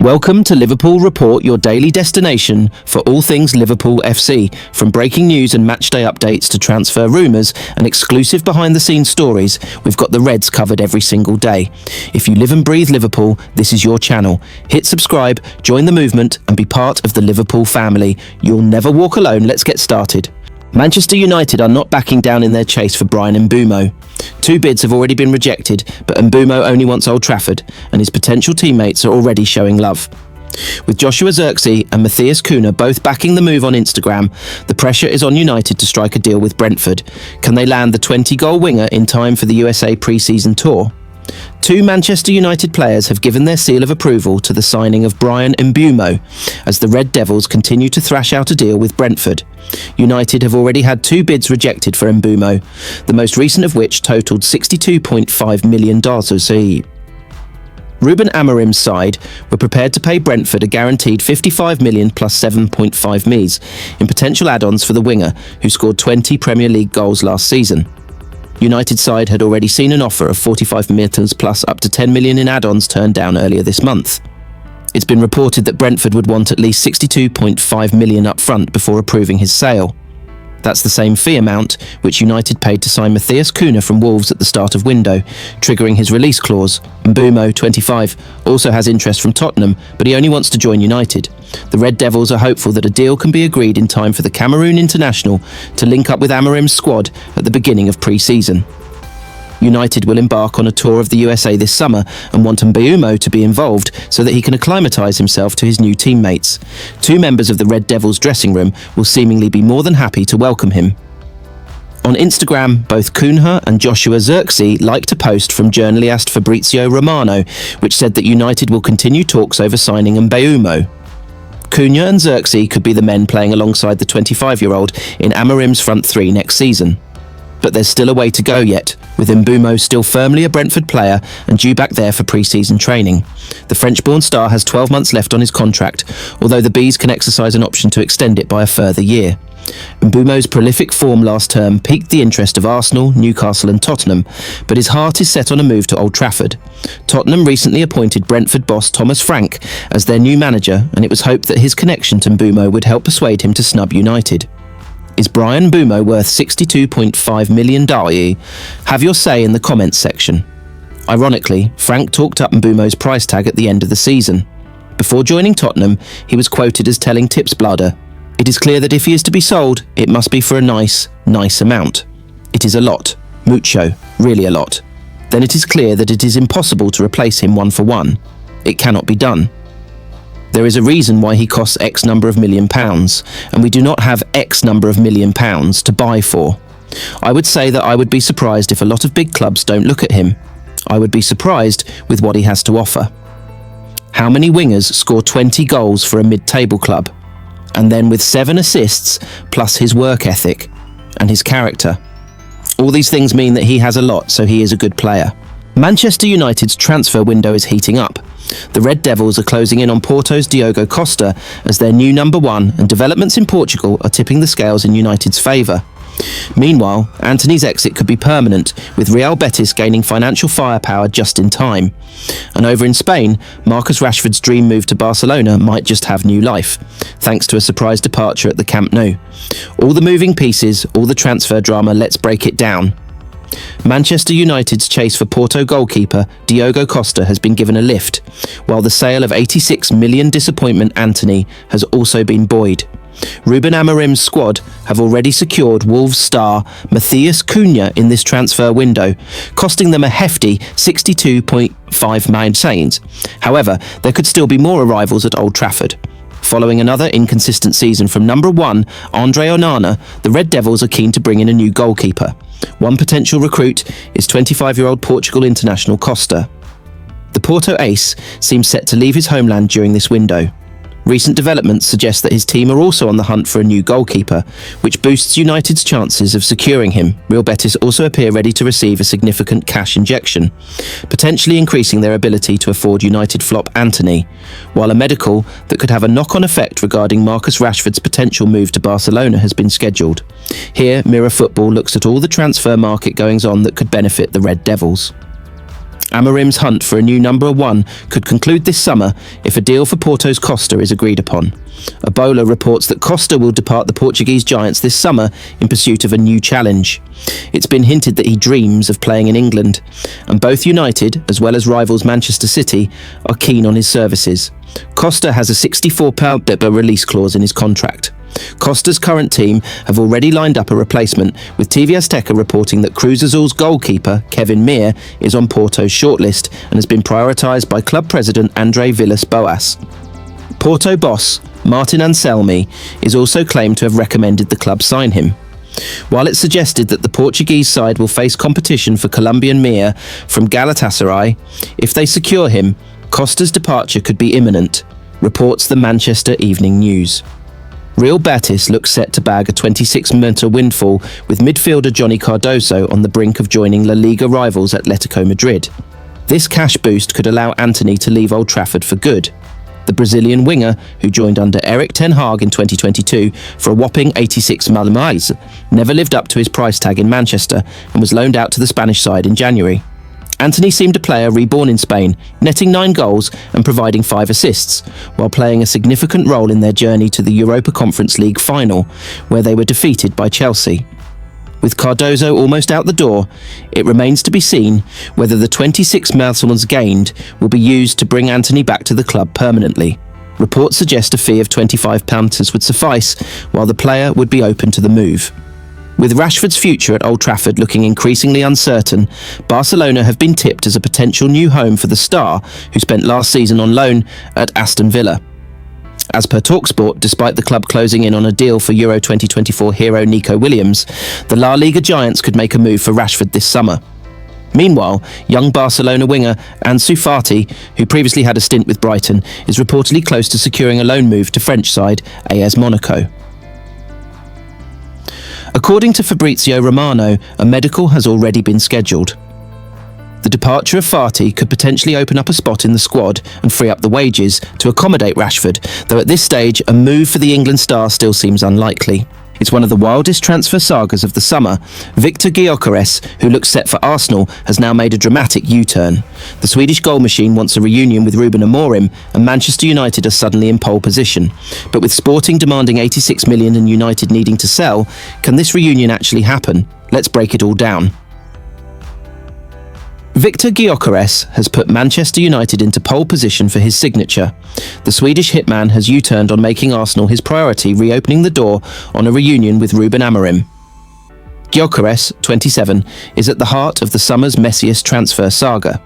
Welcome to Liverpool Report, your daily destination for all things Liverpool FC. From breaking news and matchday updates to transfer rumours and exclusive behind-the-scenes stories, we've got the Reds covered every single day. If you live and breathe Liverpool, this is your channel. Hit subscribe, join the movement and be part of the Liverpool family. You'll never walk alone. Let's get started. Manchester United are not backing down in their chase for Bryan Mbeumo. 2 bids have already been rejected, but Mbeumo only wants Old Trafford, and his potential teammates are already showing love. With Joshua Zirkzee and Matthias Cunha both backing the move on Instagram, the pressure is on United to strike a deal with Brentford. Can they land the 20-goal winger in time for the USA pre-season tour? 2 Manchester United players have given their seal of approval to the signing of Bryan Mbeumo, as the Red Devils continue to thrash out a deal with Brentford. United have already had 2 bids rejected for Mbeumo, the most recent of which totalled $62.5 million. Ruben Amorim's side were prepared to pay Brentford a guaranteed $55 million plus 7.5 m's in potential add-ons for the winger, who scored 20 Premier League goals last season. United's side had already seen an offer of 45 million plus up to 10 million in add-ons turned down earlier this month. It's been reported that Brentford would want at least 62.5 million up front before approving his sale. That's the same fee amount which United paid to sign Matthias Cunha from Wolves at the start of window, triggering his release clause. Mbeumo, 25, also has interest from Tottenham, but he only wants to join United. The Red Devils are hopeful that a deal can be agreed in time for the Cameroon international to link up with Amorim's squad at the beginning of pre-season. United will embark on a tour of the USA this summer and want Mbeumo to be involved so that he can acclimatise himself to his new teammates. 2 members of the Red Devils dressing room will seemingly be more than happy to welcome him. On Instagram, both Cunha and Joshua Zirkzee like to post from journalist Fabrizio Romano, which said that United will continue talks over signing Mbeumo. Cunha and Zirkzee could be the men playing alongside the 25-year-old in Amorim's front 3 next season. But there's still a way to go yet, with Mbeumo still firmly a Brentford player and due back there for pre-season training. The French-born star has 12 months left on his contract, although the Bees can exercise an option to extend it by a further year. Mbeumo's prolific form last term piqued the interest of Arsenal, Newcastle and Tottenham, but his heart is set on a move to Old Trafford. Tottenham recently appointed Brentford boss Thomas Frank as their new manager, and it was hoped that his connection to Mbeumo would help persuade him to snub United. Is Bryan Mbeumo worth $62.5 million? Have your say in the comments section. Ironically, Frank talked up Mbeumo's price tag at the end of the season. Before joining Tottenham, he was quoted as telling Tipsblader, "It is clear that if he is to be sold, it must be for a nice amount. It is a lot, mucho, really a lot. Then it is clear that it is impossible to replace him 1 for 1. It cannot be done. There is a reason why he costs X number of £1 million, and we do not have X number of £1 million to buy for. I would say that I would be surprised if a lot of big clubs don't look at him. I would be surprised with what he has to offer. How many wingers score 20 goals for a mid-table club? And then with 7 assists, plus his work ethic and his character. All these things mean that he has a lot, so he is a good player." Manchester United's transfer window is heating up. The Red Devils are closing in on Porto's Diogo Costa as their new number 1, and developments in Portugal are tipping the scales in United's favour. Meanwhile, Antony's exit could be permanent, with Real Betis gaining financial firepower just in time. And over in Spain, Marcus Rashford's dream move to Barcelona might just have new life, thanks to a surprise departure at the Camp Nou. All the moving pieces, all the transfer drama, let's break it down. Manchester United's chase for Porto goalkeeper Diogo Costa has been given a lift, while the sale of $86 million disappointment Antony has also been buoyed. Ruben Amorim's squad have already secured Wolves star Matthias Cunha in this transfer window, costing them a hefty $62.5 million. However, there could still be more arrivals at Old Trafford. Following another inconsistent season from number 1, Andre Onana, the Red Devils are keen to bring in a new goalkeeper. One potential recruit is 25-year-old Portugal international Costa. The Porto ace seems set to leave his homeland during this window. Recent developments suggest that his team are also on the hunt for a new goalkeeper, which boosts United's chances of securing him. Real Betis also appear ready to receive a significant cash injection, potentially increasing their ability to afford United flop Antony, while a medical that could have a knock-on effect regarding Marcus Rashford's potential move to Barcelona has been scheduled. Here, Mirror Football looks at all the transfer market goings-on that could benefit the Red Devils. Amorim's hunt for a new number one could conclude this summer if a deal for Porto's Costa is agreed upon. A Bola reports that Costa will depart the Portuguese giants this summer in pursuit of a new challenge. It's been hinted that he dreams of playing in England, and both United, as well as rivals Manchester City, are keen on his services. Costa has a £64 release clause in his contract. Costa's current team have already lined up a replacement, with TV Azteca reporting that Cruz Azul's goalkeeper, Kevin Mir, is on Porto's shortlist and has been prioritised by club president André Villas-Boas. Porto boss Martin Anselmi is also claimed to have recommended the club sign him. While it's suggested that the Portuguese side will face competition for Colombian Mir from Galatasaray, if they secure him, Costa's departure could be imminent, reports the Manchester Evening News. Real Betis looks set to bag a 26-metre windfall with midfielder Johnny Cardoso on the brink of joining La Liga rivals Atletico Madrid. This cash boost could allow Antony to leave Old Trafford for good. The Brazilian winger, who joined under Erik ten Hag in 2022 for a whopping 86 million, never lived up to his price tag in Manchester and was loaned out to the Spanish side in January. Antony seemed a player reborn in Spain, netting 9 goals and providing 5 assists, while playing a significant role in their journey to the Europa Conference League final, where they were defeated by Chelsea. With Cardoso almost out the door, it remains to be seen whether the 26 million gained will be used to bring Antony back to the club permanently. Reports suggest a fee of £25 would suffice, while the player would be open to the move. With Rashford's future at Old Trafford looking increasingly uncertain, Barcelona have been tipped as a potential new home for the star, who spent last season on loan at Aston Villa. As per TalkSport, despite the club closing in on a deal for Euro 2024 hero Nico Williams, the La Liga giants could make a move for Rashford this summer. Meanwhile, young Barcelona winger Ansu Fati, who previously had a stint with Brighton, is reportedly close to securing a loan move to French side AS Monaco. According to Fabrizio Romano, a medical has already been scheduled. The departure of Fati could potentially open up a spot in the squad and free up the wages to accommodate Rashford, though at this stage a move for the England star still seems unlikely. It's one of the wildest transfer sagas of the summer. Victor Gyökeres, who looks set for Arsenal, has now made a dramatic U-turn. The Swedish goal machine wants a reunion with Ruben Amorim, and Manchester United are suddenly in pole position. But with Sporting demanding 86 million and United needing to sell, can this reunion actually happen? Let's break it all down. Victor Gyökeres has put Manchester United into pole position for his signature. The Swedish hitman has U-turned on making Arsenal his priority, reopening the door on a reunion with Ruben Amorim. Gyökeres, 27, is at the heart of the summer's messiest transfer saga.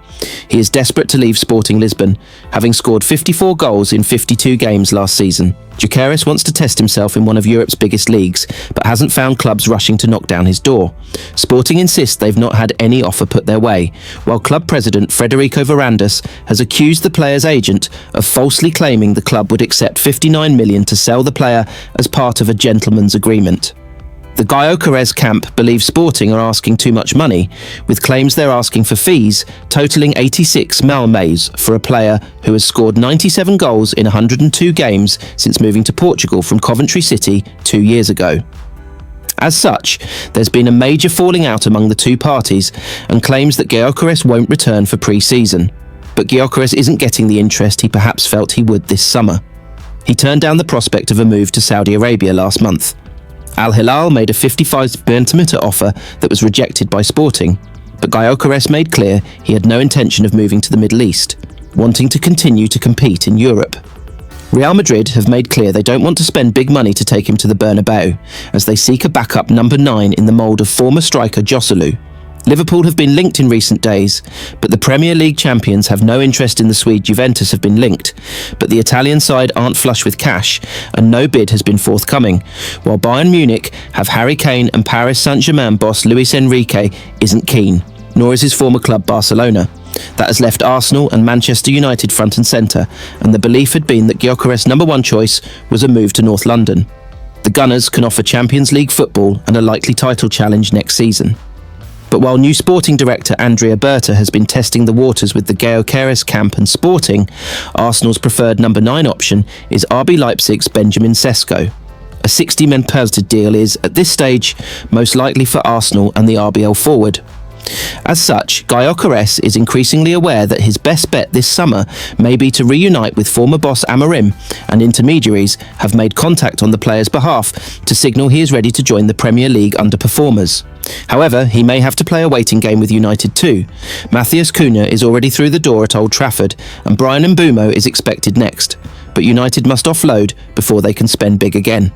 He is desperate to leave Sporting Lisbon, having scored 54 goals in 52 games last season. Gyökeres wants to test himself in one of Europe's biggest leagues, but hasn't found clubs rushing to knock down his door. Sporting insist they've not had any offer put their way, while club president Frederico Varandas has accused the player's agent of falsely claiming the club would accept 59 million to sell the player as part of a gentleman's agreement. The Gyökeres camp believes Sporting are asking too much money, with claims they're asking for fees totaling 86 million for a player who has scored 97 goals in 102 games since moving to Portugal from Coventry City 2 years ago. As such, there's been a major falling out among the two parties, and claims that Gyökeres won't return for pre-season. But Gyökeres isn't getting the interest he perhaps felt he would this summer. He turned down the prospect of a move to Saudi Arabia last month. Al Hilal made a 55 centimetre offer that was rejected by Sporting, but Gyökeres made clear he had no intention of moving to the Middle East, wanting to continue to compete in Europe. Real Madrid have made clear they don't want to spend big money to take him to the Bernabeu, as they seek a backup number 9 in the mould of former striker Joselu. Liverpool have been linked in recent days, but the Premier League champions have no interest in the Swede. Juventus have been linked, but the Italian side aren't flush with cash, and no bid has been forthcoming, while Bayern Munich have Harry Kane and Paris Saint-Germain boss Luis Enrique isn't keen, nor is his former club Barcelona. That has left Arsenal and Manchester United front and centre, and the belief had been that Gyökeres' number 1 choice was a move to North London. The Gunners can offer Champions League football and a likely title challenge next season. But while new sporting director Andrea Berta has been testing the waters with the Gyökeres camp and Sporting, Arsenal's preferred number 9 option is RB Leipzig's Benjamin Sesko. A 60 million deal is, at this stage, most likely for Arsenal and the RBL forward. As such, Gyökeres is increasingly aware that his best bet this summer may be to reunite with former boss Amorim, and intermediaries have made contact on the player's behalf to signal he is ready to join the Premier League underperformers. However, he may have to play a waiting game with United too. Matheus Cunha is already through the door at Old Trafford, and Brian Mbeumo is expected next. But United must offload before they can spend big again.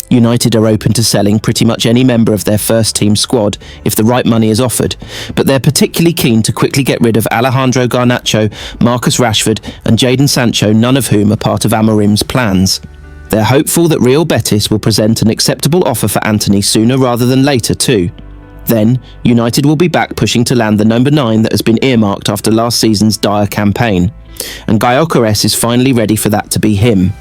United are open to selling pretty much any member of their first team squad if the right money is offered, but they're particularly keen to quickly get rid of Alejandro Garnacho, Marcus Rashford and Jadon Sancho, none of whom are part of Amorim's plans. They're hopeful that Real Betis will present an acceptable offer for Antony sooner rather than later too. Then, United will be back pushing to land the number 9 that has been earmarked after last season's dire campaign. And Gyökeres is finally ready for that to be him.